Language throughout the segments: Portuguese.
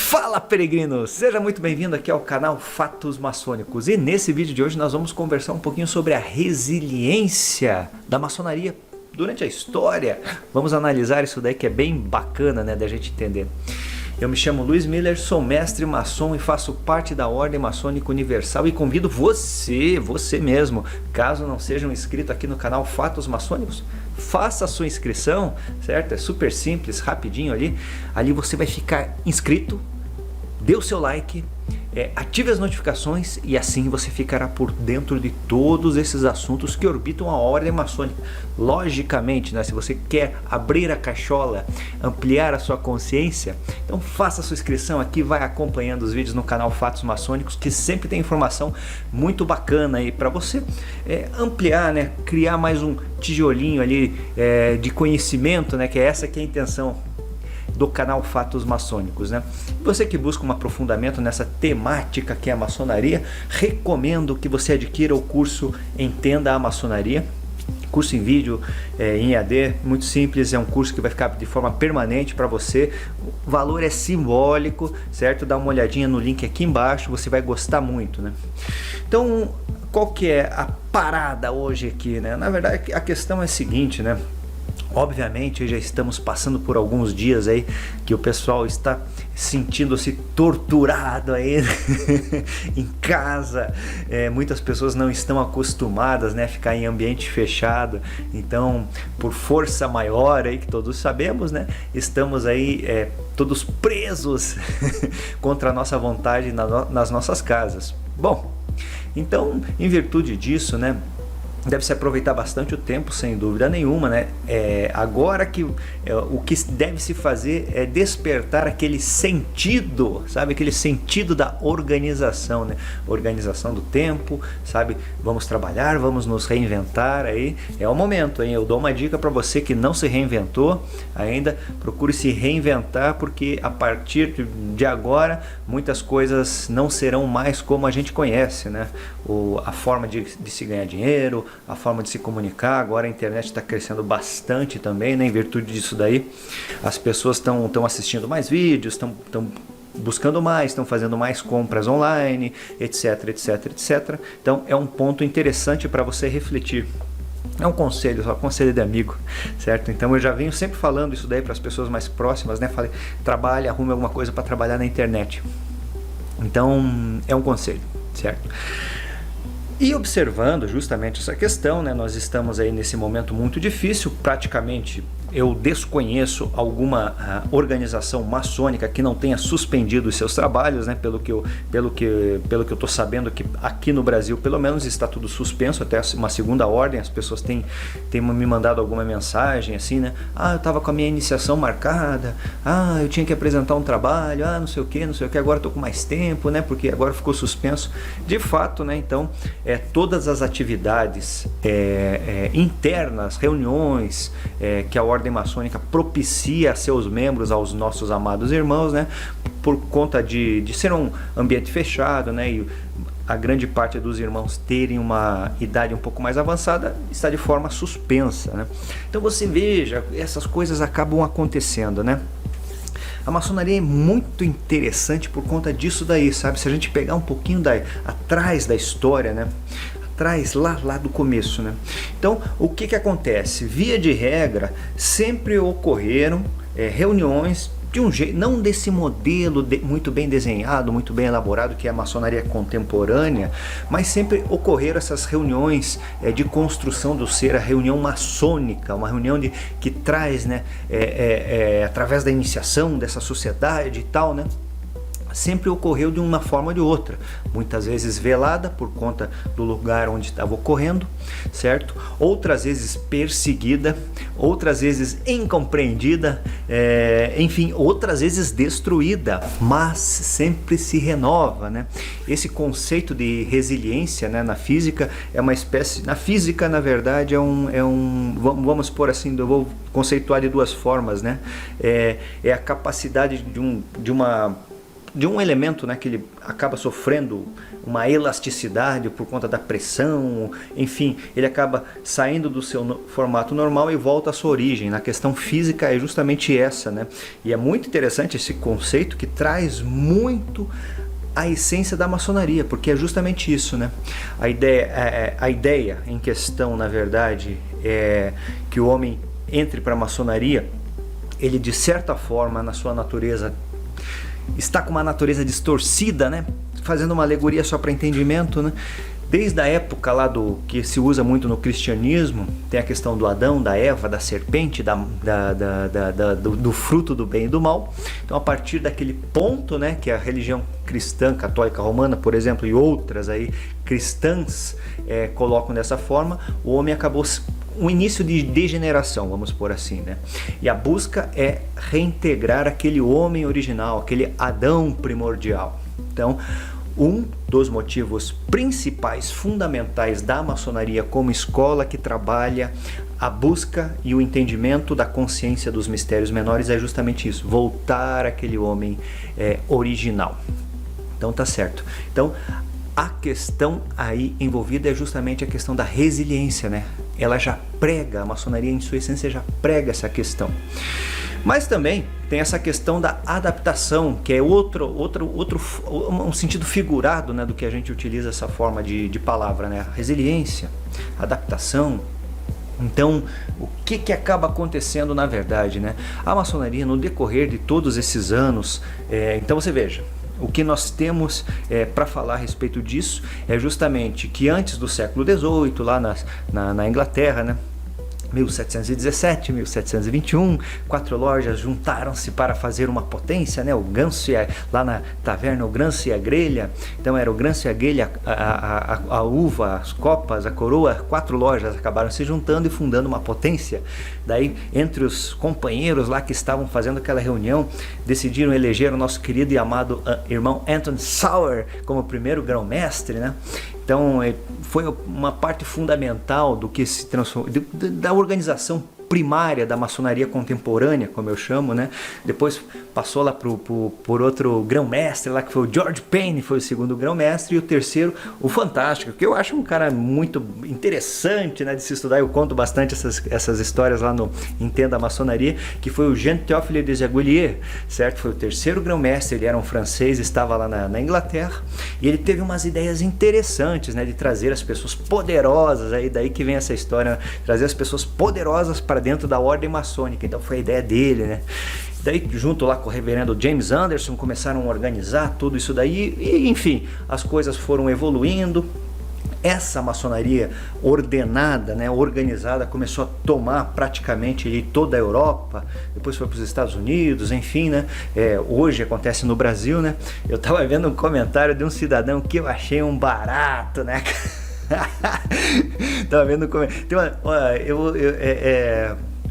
Fala, peregrino! Seja muito bem-vindo aqui ao canal Fatos Maçônicos. E nesse vídeo de hoje nós vamos conversar um pouquinho sobre a resiliência da maçonaria durante a história. Vamos analisar isso daí que é bem bacana, né, da gente entender. Eu me chamo Luiz Miller, sou mestre maçom e faço parte da Ordem Maçônica Universal e convido você mesmo, caso não seja um inscrito aqui no canal Fatos Maçônicos, faça a sua inscrição, certo? É super simples, rapidinho ali. Ali você vai ficar inscrito, dê o seu like, ative as notificações e assim você ficará por dentro de todos esses assuntos que orbitam a Ordem Maçônica. Logicamente, né, se você quer abrir a cachola, ampliar a sua consciência, então faça a sua inscrição aqui, vai acompanhando os vídeos no canal Fatos Maçônicos, que sempre tem informação muito bacana aí para você ampliar, né, criar mais um tijolinho ali de conhecimento, né, que é essa que é a intenção do canal Fatos Maçônicos, né? Você que busca um aprofundamento nessa temática que é a maçonaria, recomendo que você adquira o curso Entenda a Maçonaria, curso em vídeo, em EAD, muito simples, é um curso que vai ficar de forma permanente para você, o valor é simbólico, certo? Dá uma olhadinha no link aqui embaixo, você vai gostar muito, né? Então, qual que é a parada hoje aqui, né? Na verdade, a questão é a seguinte, né? Obviamente já estamos passando por alguns dias aí que o pessoal está sentindo-se torturado aí em casa. Muitas pessoas não estão acostumadas, né, a ficar em ambiente fechado. Então, por força maior aí que todos sabemos, né, estamos aí todos presos contra a nossa vontade nas nossas casas. Bom, então, em virtude disso, né, deve-se aproveitar bastante o tempo, sem dúvida nenhuma, né? Agora que o que deve se fazer é despertar aquele sentido, sabe? Aquele sentido da organização, né? Organização do tempo, sabe? Vamos trabalhar, vamos nos reinventar aí. É o momento, hein? Eu dou uma dica para você que não se reinventou ainda, procure se reinventar, porque a partir de agora muitas coisas não serão mais como a gente conhece, né? A forma de se ganhar dinheiro, a forma de se comunicar, agora a internet está crescendo bastante também, né? Em virtude disso daí, as pessoas estão assistindo mais vídeos, estão buscando mais, estão fazendo mais compras online, etc, etc, etc. Então é um ponto interessante para você refletir. É um conselho, só conselho de amigo, certo? Então eu já venho sempre falando isso daí para as pessoas mais próximas, né? Falei, trabalhe, arrume alguma coisa para trabalhar na internet. Então é um conselho, certo? E observando justamente essa questão, né, nós estamos aí nesse momento muito difícil, praticamente eu desconheço alguma organização maçônica que não tenha suspendido os seus trabalhos, né, pelo que eu estou sabendo, que aqui no Brasil pelo menos está tudo suspenso, até uma segunda ordem. As pessoas têm me mandado alguma mensagem assim, né, eu estava com a minha iniciação marcada, eu tinha que apresentar um trabalho, não sei o que, agora estou com mais tempo, né, porque agora ficou suspenso. De fato, né, então todas as atividades internas, reuniões que a Ordem Maçônica propicia a seus membros, aos nossos amados irmãos, né, por conta de ser um ambiente fechado, né, e a grande parte dos irmãos terem uma idade um pouco mais avançada, está de forma suspensa, né? Então você veja, essas coisas acabam acontecendo, né? A maçonaria é muito interessante por conta disso daí, sabe? Se a gente pegar um pouquinho atrás da história, né? Atrás, lá do começo, né? Então, o que acontece? Via de regra, sempre ocorreram reuniões de um jeito, não desse modelo muito bem desenhado, muito bem elaborado, que é a maçonaria contemporânea, mas sempre ocorreram essas reuniões de construção do ser, a reunião maçônica, uma reunião que traz, né, através da iniciação dessa sociedade e tal, né? Sempre ocorreu de uma forma ou de outra, muitas vezes velada por conta do lugar onde estava ocorrendo, certo? Outras vezes perseguida, outras vezes incompreendida, enfim, outras vezes destruída, mas sempre se renova, né? Esse conceito de resiliência, né, na física é uma espécie, na física na verdade vamos por assim, eu vou conceituar de duas formas, né? É a capacidade de uma de um elemento, né, que ele acaba sofrendo uma elasticidade por conta da pressão, enfim, ele acaba saindo do seu formato normal e volta à sua origem. Na questão física é justamente essa, né? E é muito interessante esse conceito que traz muito a essência da maçonaria, porque é justamente isso, né? A ideia em questão, na verdade, é que o homem entre para a maçonaria, ele de certa forma, na sua natureza, está com uma natureza distorcida, né? Fazendo uma alegoria só para entendimento, né? Desde a época lá do que se usa muito no cristianismo, tem a questão do Adão, da Eva, da serpente, do fruto do bem e do mal. Então, a partir daquele ponto, né, que a religião cristã, católica, romana, por exemplo, e outras aí cristãs colocam dessa forma, o homem acabou um início de degeneração, vamos por assim, né? E a busca é reintegrar aquele homem original, aquele Adão primordial. Então, um dos motivos principais, fundamentais da maçonaria como escola que trabalha a busca e o entendimento da consciência dos mistérios menores é justamente isso, voltar àquele homem original. Então tá certo. Então a questão aí envolvida é justamente a questão da resiliência, né? Ela já prega, a maçonaria em sua essência já prega essa questão. Mas também tem essa questão da adaptação, que é um sentido figurado, né, do que a gente utiliza essa forma de palavra, né? Resiliência, adaptação. Então, o que acaba acontecendo na verdade, né? A maçonaria, no decorrer de todos esses anos, então você veja, o que nós temos para falar a respeito disso é justamente que antes do século XVIII, lá na Inglaterra, né? 1717, 1721, 4 lojas juntaram-se para fazer uma potência, né? O ganso lá na taverna, o ganso e a grelha. Então era o ganso e a grelha, a uva, as copas, a coroa. 4 lojas acabaram se juntando e fundando uma potência. Daí, entre os companheiros lá que estavam fazendo aquela reunião, decidiram eleger o nosso querido e amado irmão Anton Sauer como primeiro grão-mestre, né? Então, foi uma parte fundamental do que se transformou, da organização primária da maçonaria contemporânea, como eu chamo, né? Depois passou lá por outro grão-mestre lá, que foi o George Payne, foi o segundo grão-mestre, e o terceiro, o Fantástico, que eu acho um cara muito interessante, né, de se estudar. Eu conto bastante essas histórias lá no Entenda a Maçonaria, que foi o Jean-Théophile de Jaguelier, certo? Foi o terceiro grão-mestre, ele era um francês, estava lá na Inglaterra, e ele teve umas ideias interessantes, né, de trazer as pessoas poderosas, aí daí que vem essa história, né? Trazer as pessoas poderosas para dentro da ordem maçônica. Então foi a ideia dele, né? Daí, junto lá com o reverendo James Anderson, começaram a organizar tudo isso daí, e enfim, as coisas foram evoluindo. Essa maçonaria ordenada, né, organizada, começou a tomar praticamente ali toda a Europa, depois foi para os Estados Unidos, enfim, né? Hoje acontece no Brasil, né? Eu estava vendo um comentário de um cidadão que eu achei um barato, né? Tava vendo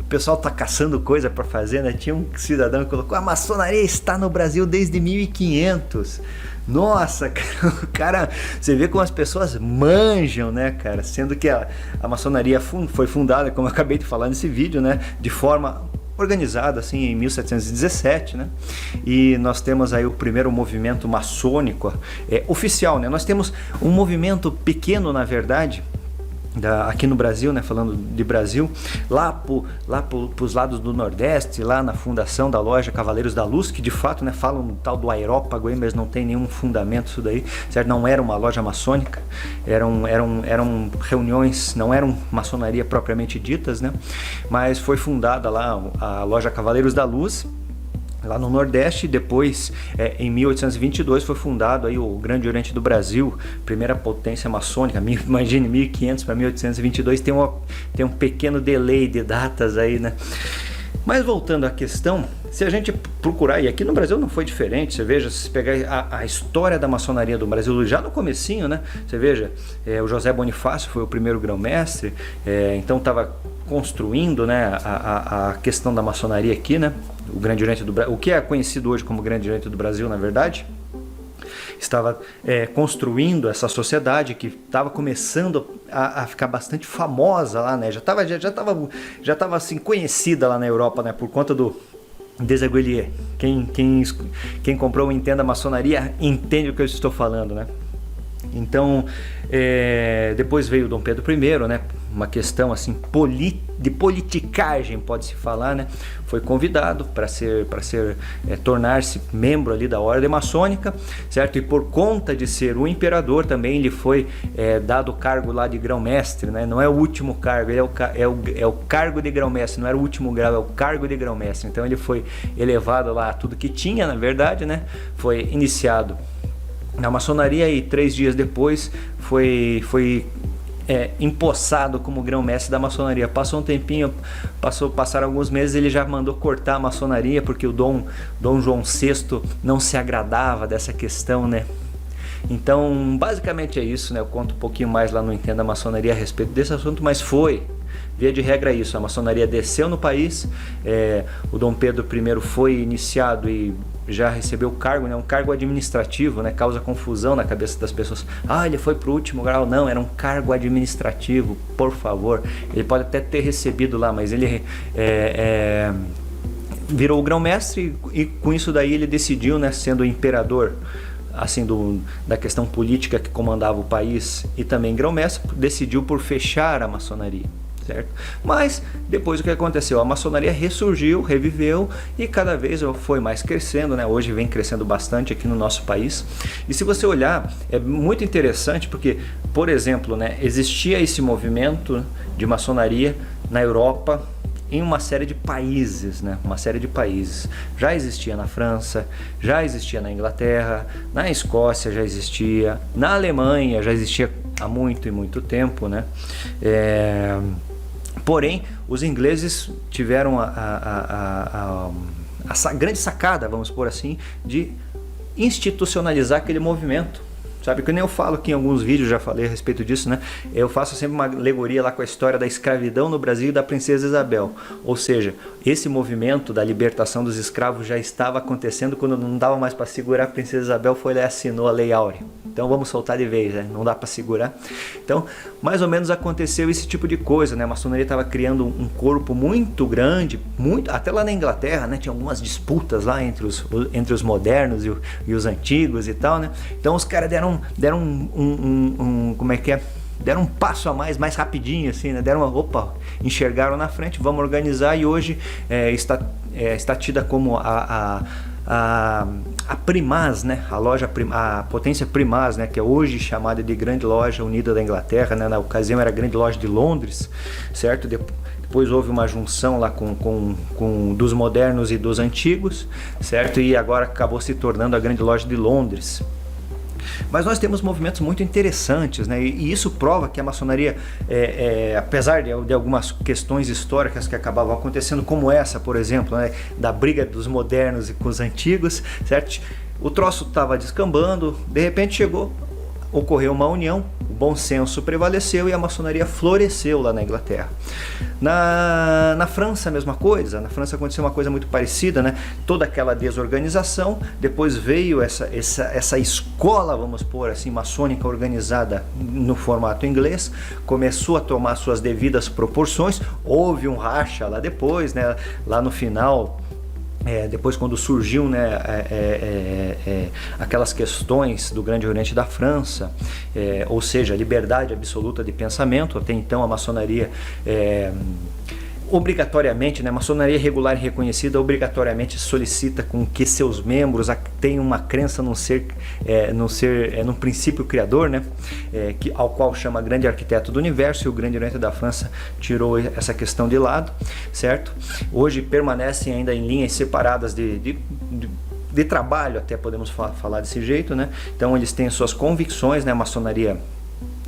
o pessoal tá caçando coisa para fazer, né? Tinha um cidadão que colocou: a maçonaria está no Brasil desde 1500. Nossa, cara, você vê como as pessoas manjam, né, cara? Sendo que a maçonaria foi fundada, como eu acabei de falar nesse vídeo, né, de forma organizada assim em 1717, né? E nós temos aí o primeiro movimento maçônico oficial, né? Nós temos um movimento pequeno, na verdade, aqui no Brasil, né, falando de Brasil, lá pros lados do Nordeste, lá na fundação da loja Cavaleiros da Luz, que de fato, né, falam tal do aerópago aí, mas não tem nenhum fundamento isso daí, certo? Não era uma loja maçônica, eram reuniões, não eram maçonaria propriamente ditas, né? Mas foi fundada lá a loja Cavaleiros da Luz, lá no Nordeste. Depois, em 1822, foi fundado aí o Grande Oriente do Brasil, primeira potência maçônica. Imagine, 1500 para 1822, tem um pequeno delay de datas aí, né? Mas voltando à questão, se a gente procurar, e aqui no Brasil não foi diferente, você veja, se pegar a história da maçonaria do Brasil, já no comecinho, né? Você veja, o José Bonifácio foi o primeiro grão-mestre, então estava construindo, né, a questão da maçonaria aqui, né? O Grande Oriente do Brasil, o que é conhecido hoje como Grande Oriente do Brasil, na verdade, estava construindo essa sociedade que estava começando a ficar bastante famosa lá, né? Já estava assim conhecida lá na Europa, né? Por conta Desaguilier. Quem comprou o Entenda Maçonaria entende o que eu estou falando, né? Então, depois veio Dom Pedro I, né? Uma questão assim de politicagem, pode-se falar, né? Foi convidado para tornar-se membro ali da ordem maçônica, certo? E por conta de ser o imperador também lhe foi dado o cargo lá de grão-mestre, né? Não é o último cargo, ele é o cargo de grão-mestre, não era o último grau, é o cargo de grão-mestre. Então ele foi elevado lá a tudo que tinha, na verdade, né? Foi iniciado na maçonaria e 3 dias depois foi empossado como grão-mestre da maçonaria. Passou um tempinho, passaram alguns meses, ele já mandou cortar a maçonaria porque o Dom João VI não se agradava dessa questão, né? Então, basicamente é isso, né? Eu conto um pouquinho mais lá no Entenda Maçonaria a respeito desse assunto, mas via de regra isso, a maçonaria desceu no país, o Dom Pedro I foi iniciado e já recebeu o cargo, né? Um cargo administrativo, né? Causa confusão na cabeça das pessoas. Ele foi para o último grau. Não, era um cargo administrativo, por favor. Ele pode até ter recebido lá, mas ele virou o grão-mestre e com isso daí ele decidiu, né? Sendo o imperador assim da questão política que comandava o país e também grão-mestre, decidiu por fechar a maçonaria. Certo? Mas depois o que aconteceu? A maçonaria ressurgiu, reviveu e cada vez foi mais crescendo, né? Hoje vem crescendo bastante aqui no nosso país. E se você olhar, é muito interessante porque, por exemplo, né, existia esse movimento de maçonaria na Europa, em uma série de países, né? Uma série de países. Já existia na França, já existia na Inglaterra, na Escócia já existia, na Alemanha já existia há muito e muito tempo, né? Porém, os ingleses tiveram a grande sacada, vamos pôr assim, de institucionalizar aquele movimento. Sabe, que nem eu falo aqui em alguns vídeos, já falei a respeito disso, né? Eu faço sempre uma alegoria lá com a história da escravidão no Brasil e da princesa Isabel. Ou seja, esse movimento da libertação dos escravos já estava acontecendo quando não dava mais para segurar. A princesa Isabel foi lá e assinou a Lei Áurea. Então vamos soltar de vez, né? Não dá para segurar. Então, mais ou menos aconteceu esse tipo de coisa, né? A maçonaria estava criando um corpo muito grande, até lá na Inglaterra, né? Tinha algumas disputas lá entre os modernos e os antigos e tal, né? Então os caras deram como é que é? Deram um passo a mais rapidinho, assim, né? Enxergaram na frente, vamos organizar, e hoje está tida como a Primaz, né? A potência Primaz, né? Que é hoje chamada de Grande Loja Unida da Inglaterra, né? Na ocasião era a Grande Loja de Londres, certo? Depois houve uma junção lá com dos modernos e dos antigos, certo? E agora acabou se tornando a Grande Loja de Londres. Mas nós temos movimentos muito interessantes, né? E isso prova que a maçonaria, apesar de algumas questões históricas que acabavam acontecendo, como essa, por exemplo, né? Da briga dos modernos e com os antigos, certo? O troço estava descambando, de repente ocorreu uma união, o bom senso prevaleceu e a maçonaria floresceu lá na Inglaterra. Na França a mesma coisa, na França aconteceu uma coisa muito parecida, né? Toda aquela desorganização, depois veio essa escola, vamos pôr assim, maçônica organizada no formato inglês, começou a tomar suas devidas proporções, houve um racha lá depois, né? Lá no final, depois quando surgiu, né, aquelas questões do Grande Oriente da França, ou seja, a liberdade absoluta de pensamento. Até então a maçonaria obrigatoriamente, né, maçonaria regular e reconhecida obrigatoriamente solicita com que seus membros tenham uma crença num princípio criador, né, ao qual chama Grande Arquiteto do Universo, e o Grande Oriente da França tirou essa questão de lado, certo? Hoje permanecem ainda em linhas separadas de trabalho, até podemos falar desse jeito, né? Então eles têm suas convicções, né, a maçonaria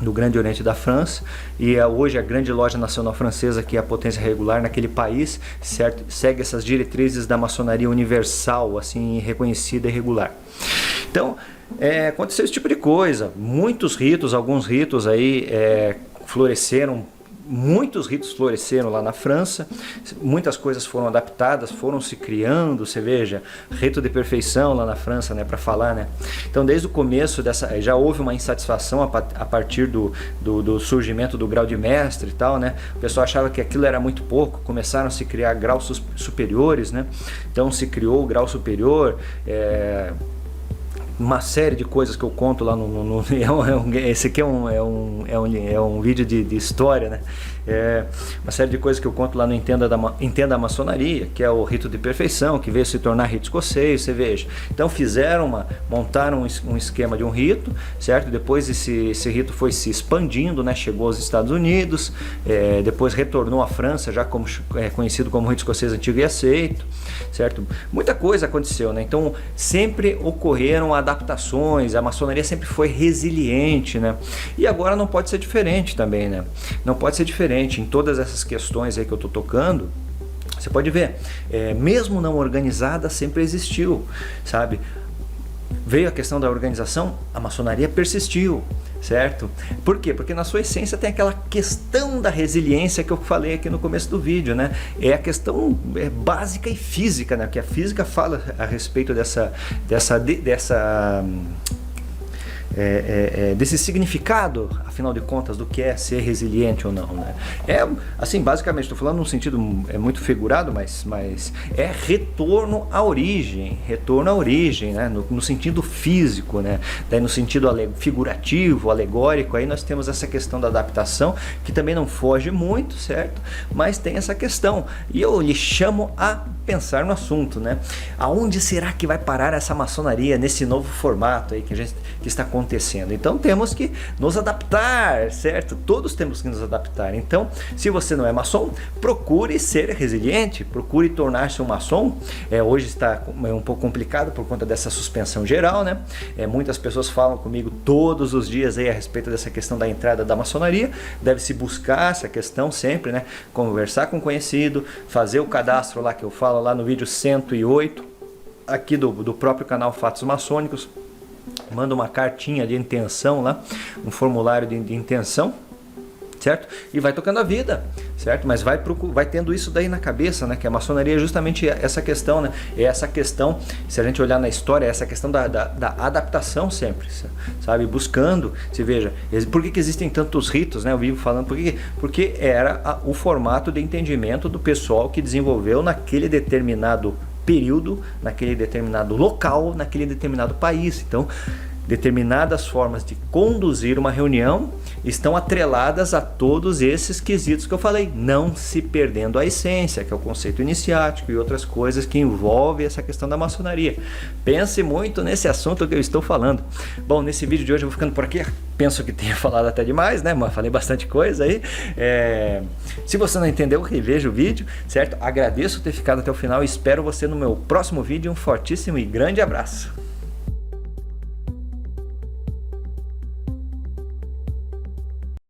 do Grande Oriente da França, e hoje a Grande Loja Nacional Francesa, que é a potência regular naquele país, certo? Segue essas diretrizes da maçonaria universal, assim, reconhecida e regular. Então, aconteceu esse tipo de coisa. Muitos ritos, alguns ritos aí floresceram muitos ritos floresceram lá na França, muitas coisas foram adaptadas, foram se criando, você veja, rito de perfeição lá na França, né, para falar, né? Então desde o começo já houve uma insatisfação a partir do surgimento do grau de mestre e tal, né? O pessoal achava que aquilo era muito pouco, começaram a se criar graus superiores, né? Então se criou o grau superior, uma série de coisas que eu conto lá esse aqui é um vídeo de história, né? Uma série de coisas que eu conto lá no Entenda a Maçonaria, que é o rito de perfeição, que veio se tornar rito escocês, você veja. Então montaram um esquema de um rito, certo? Depois esse rito foi se expandindo, né? Chegou aos Estados Unidos, depois retornou à França, já conhecido como rito escocês antigo e aceito, certo? Muita coisa aconteceu, né? Então sempre ocorreram adaptações, a maçonaria sempre foi resiliente, né? E agora não pode ser diferente também, né? Não pode ser diferente em todas essas questões aí que eu tô tocando. Você pode ver, mesmo não organizada, sempre existiu, sabe? Veio a questão da organização, a maçonaria persistiu, certo? Por quê? Porque na sua essência tem aquela questão da resiliência que eu falei aqui no começo do vídeo, né? É a questão básica e física, né? Que a física fala a respeito desse significado, afinal de contas, do que é ser resiliente ou não, né? Assim, basicamente, estou falando num sentido muito figurado, mas é retorno à origem, né? No sentido físico, né? Daí no sentido figurativo, alegórico, aí nós temos essa questão da adaptação, que também não foge muito, certo? Mas tem essa questão, e eu lhe chamo a pensar no assunto, né? Aonde será que vai parar essa maçonaria nesse novo formato aí que está acontecendo? Então temos que nos adaptar, certo? Todos temos que nos adaptar. Então, se você não é maçom, procure ser resiliente, procure tornar-se um maçom. Hoje está um pouco complicado por conta dessa suspensão geral, né? Muitas pessoas falam comigo todos os dias aí a respeito dessa questão da entrada da maçonaria. Deve-se buscar essa questão sempre, né? Conversar com conhecido, fazer o cadastro lá que eu falo lá no vídeo 108 aqui do próprio canal Fatos Maçônicos. Manda uma cartinha de intenção lá, um formulário de intenção, certo? E vai tocando a vida, certo? Mas vai tendo isso daí na cabeça, né? Que a maçonaria é justamente essa questão, né? É essa questão, se a gente olhar na história, é essa questão da adaptação sempre, sabe? Buscando, se veja, por que existem tantos ritos, né? Eu vivo falando, porque era o formato de entendimento do pessoal que desenvolveu naquele determinado período, naquele determinado local, naquele determinado país. Então, determinadas formas de conduzir uma reunião estão atreladas a todos esses quesitos que eu falei, não se perdendo a essência, que é o conceito iniciático e outras coisas que envolvem essa questão da maçonaria. Pense muito nesse assunto que eu estou falando. Bom, nesse vídeo de hoje eu vou ficando por aqui. Penso que tenha falado até demais, né? Mas falei bastante coisa aí. Se você não entendeu, reveja o vídeo, certo? Agradeço ter ficado até o final e espero você no meu próximo vídeo. Um fortíssimo e grande abraço.